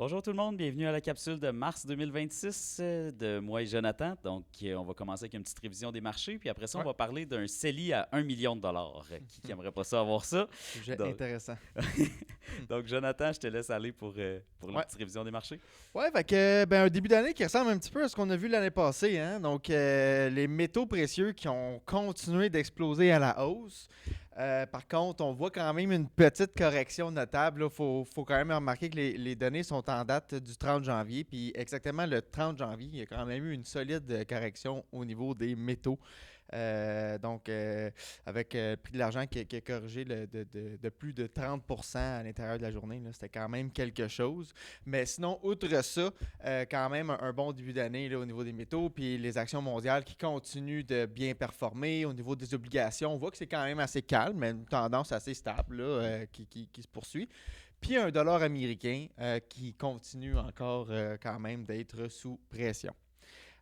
Bonjour tout le monde, bienvenue à la capsule de mars 2026 de moi et Jonathan. Donc, on va commencer avec une petite révision des marchés, puis après ça, on Ouais, va parler d'un CELI à 1 million de dollars. Qui aimerait pas ça avoir ça? sujet Donc, intéressant. donc, Jonathan, je te laisse aller pour la Ouais. petite révision des marchés. Ouais, fait que, un début d'année qui ressemble un petit peu à ce qu'on a vu l'année passée. Hein? Donc, les métaux précieux qui ont continué d'exploser à la hausse. Par contre, on voit quand même une petite correction notable. Il faut quand même remarquer que les données sont en date du 30 janvier. Puis exactement le 30 janvier, il y a quand même eu une solide correction au niveau des métaux. Donc, avec le prix de l'argent qui a corrigé de plus de 30% à l'intérieur de la journée, là, c'était quand même quelque chose. Mais sinon, outre ça, quand même un bon début d'année là, au niveau des métaux, puis les actions mondiales qui continuent de bien performer. Au niveau des obligations, on voit que c'est quand même assez calme, mais une tendance assez stable là, qui se poursuit. Puis un dollar américain qui continue encore quand même d'être sous pression.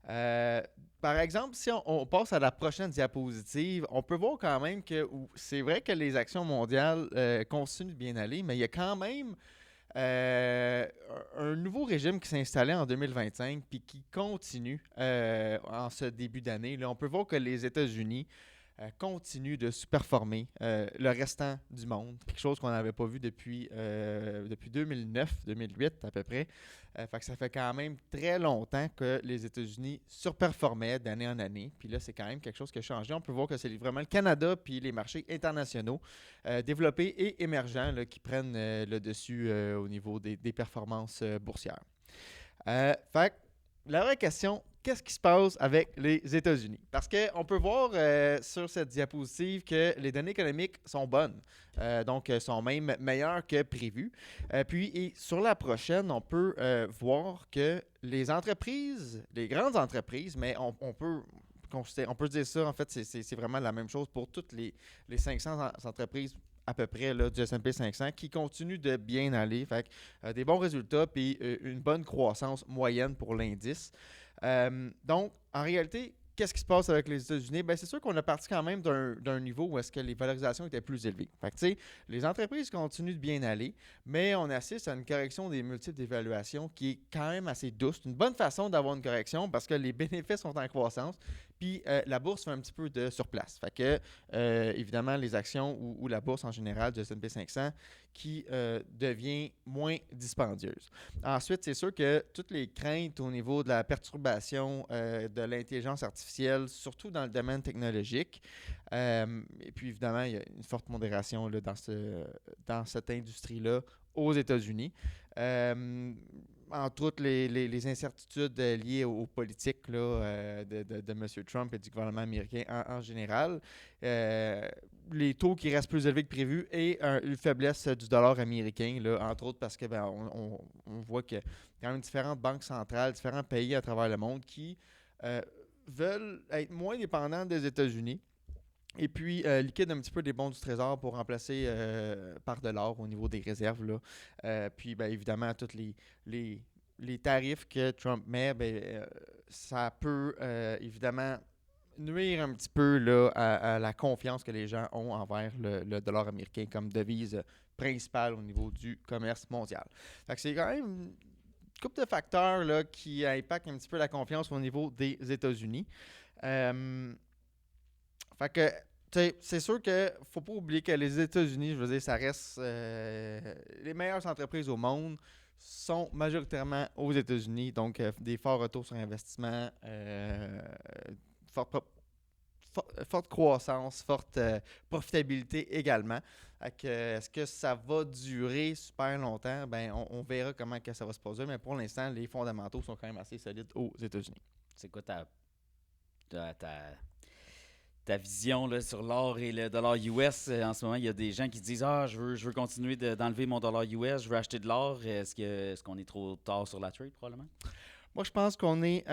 Euh, Par exemple, si on passe à la prochaine diapositive, on peut voir quand même que c'est vrai que les actions mondiales continuent de bien aller, mais il y a quand même euh, un nouveau régime qui s'est installé en 2025 puis qui continue en ce début d'année. Là, on peut voir que les États-Unis continuent de sous-performer le restant du monde. Quelque chose qu'on n'avait pas vu depuis 2009-2008 à peu près. Fait que ça fait quand même très longtemps que les États-Unis surperformaient d'année en année. Puis là, c'est quand même quelque chose qui a changé. On peut voir que c'est vraiment le Canada puis les marchés internationaux développés et émergents là, qui prennent le dessus au niveau des performances boursières. Fait que la vraie question, qu'est-ce qui se passe avec les États-Unis? Parce qu'on peut voir sur cette diapositive que les données économiques sont bonnes, donc sont même meilleures que prévu. Puis et sur la prochaine, on peut voir que les entreprises, les grandes entreprises, mais on peut dire ça, en fait, c'est vraiment la même chose pour toutes les 500 entreprises à peu près là, du S&P 500 qui continue de bien aller. Fait que, des bons résultats puis une bonne croissance moyenne pour l'indice. Donc, en réalité, qu'est-ce qui se passe avec les États-Unis? Ben, c'est sûr qu'on a parti quand même d'un niveau où est-ce que les valorisations étaient plus élevées. Fait que, tu sais, les entreprises continuent de bien aller, mais on assiste à une correction des multiples d'évaluation qui est quand même assez douce. C'est une bonne façon d'avoir une correction parce que les bénéfices sont en croissance, puis la bourse fait un petit peu de surplace. Fait que, évidemment, les actions ou la bourse en général du S&P 500 qui devient moins dispendieuse. Ensuite, c'est sûr que toutes les craintes au niveau de la perturbation de l'intelligence artificielle, surtout dans le domaine technologique, et puis évidemment, il y a une forte modération là, dans cette industrie-là aux États-Unis. Euh, Entre autres, les incertitudes liées aux politiques là, de M. Trump et du gouvernement américain en général, euh, les taux qui restent plus élevés que prévu et une faiblesse du dollar américain, là, entre autres parce que on voit que quand même différentes banques centrales, différents pays à travers le monde qui euh, veulent être moins dépendants des États-Unis et puis, liquide un petit peu des bons du Trésor pour remplacer par de l'or au niveau des réserves. Là. Puis, évidemment, tous les, les tarifs que Trump met, ça peut évidemment nuire un petit peu là, à la confiance que les gens ont envers le dollar américain comme devise principale au niveau du commerce mondial. Fait que c'est quand même une couple de facteurs là, qui impactent un petit peu la confiance au niveau des États-Unis. Euh, Fait que, tu sais, c'est sûr que faut pas oublier que les États-Unis, je veux dire, ça reste les meilleures entreprises au monde sont majoritairement aux États-Unis, donc des forts retours sur investissement, forte, forte croissance, forte profitabilité également. Fait que, est-ce que ça va durer super longtemps? Ben, on verra comment que ça va se produire, mais pour l'instant, les fondamentaux sont quand même assez solides aux États-Unis. C'est quoi ta, ta- ta vision là, sur l'or et le dollar US? En ce moment, il y a des gens qui disent ah, je veux continuer d'enlever mon dollar US, je veux acheter de l'or. Est-ce qu'on est trop tard sur la trade, probablement? Moi, je pense qu'on est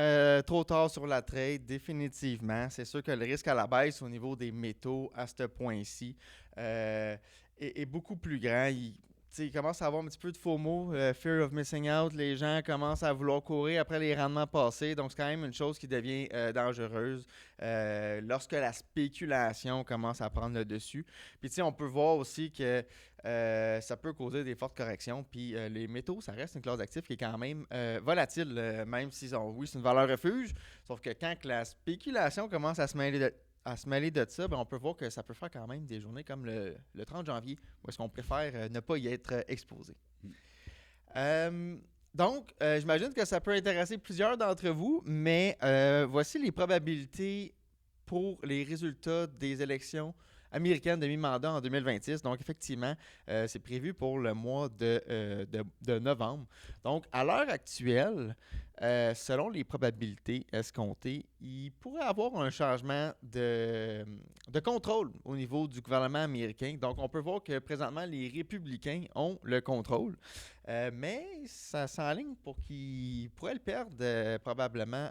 trop tard sur la trade, définitivement. C'est sûr que le risque à la baisse au niveau des métaux à ce point-ci est beaucoup plus grand. il commence à avoir un petit peu de FOMO, Fear of Missing Out. Les gens commencent à vouloir courir après les rendements passés. Donc, c'est quand même une chose qui devient dangereuse lorsque la spéculation commence à prendre le dessus. Puis, on peut voir aussi que ça peut causer des fortes corrections. Puis, les métaux, ça reste une classe d'actifs qui est quand même volatile, même si, oui, c'est une valeur refuge. Sauf que quand la spéculation commence à se mêler de ça, ben, on peut voir que ça peut faire quand même des journées comme le 30 janvier, où est-ce qu'on préfère ne pas y être exposé. Donc, j'imagine que ça peut intéresser plusieurs d'entre vous, mais voici les probabilités pour les résultats des élections américaines de mi-mandat en 2026. Donc, effectivement, c'est prévu pour le mois de novembre. Donc, à l'heure actuelle, selon les probabilités escomptées, il pourrait y avoir un changement de contrôle au niveau du gouvernement américain. Donc, on peut voir que présentement, les républicains ont le contrôle, mais ça s'enligne pour qu'ils pourraient le perdre probablement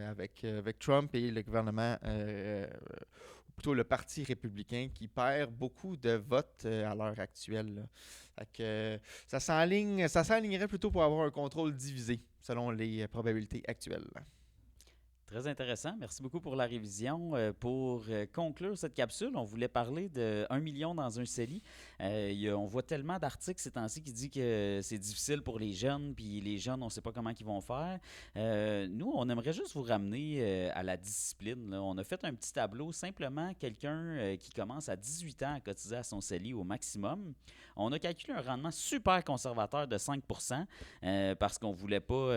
avec Trump et le gouvernement, ou plutôt le Parti républicain qui perd beaucoup de votes à l'heure actuelle, là. Fait que, ça s'enlignerait plutôt pour avoir un contrôle divisé selon les probabilités actuelles. Très intéressant. Merci beaucoup pour la révision. Pour conclure cette capsule, on voulait parler de 1 million dans un CELI. On voit tellement d'articles ces temps-ci qui disent que c'est difficile pour les jeunes, puis les jeunes, on ne sait pas comment ils vont faire. Nous, on aimerait juste vous ramener à la discipline, là. On a fait un petit tableau, simplement quelqu'un qui commence à 18 ans à cotiser à son CELI au maximum. On a calculé un rendement super conservateur de 5 parce qu'on voulait pas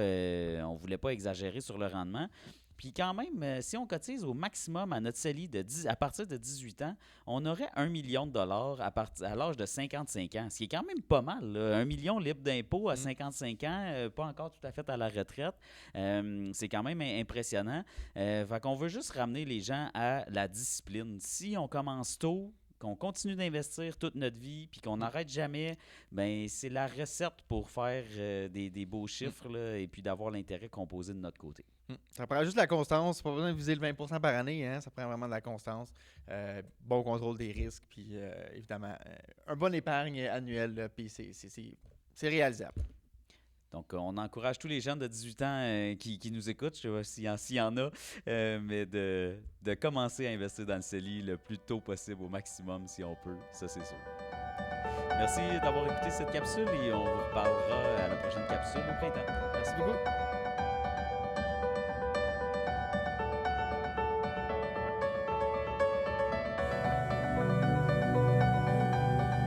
exagérer sur le rendement. Puis quand même, si on cotise au maximum à notre CELI à partir de 18 ans, on aurait 1 million de dollars à l'âge de 55 ans, ce qui est quand même pas mal, là. 1 million libre d'impôts à 55 ans, pas encore tout à fait à la retraite. C'est quand même impressionnant. Fait qu'on veut juste ramener les gens à la discipline. Si on commence tôt, qu'on continue d'investir toute notre vie puis qu'on n'arrête jamais, ben c'est la recette pour faire des beaux chiffres là, et puis d'avoir l'intérêt composé de notre côté. Ça prend juste la constance. Pas besoin de viser le 20% par année. Hein? Ça prend vraiment de la constance. Bon contrôle des risques. Puis évidemment, un bon épargne annuel. Puis c'est réalisable. Donc, on encourage tous les jeunes de 18 ans qui nous écoutent, je sais pas s'il y en a, mais de commencer à investir dans le CELI le plus tôt possible, au maximum, si on peut. Ça, c'est sûr. Merci d'avoir écouté cette capsule et on vous reparlera à la prochaine capsule au printemps. Merci beaucoup.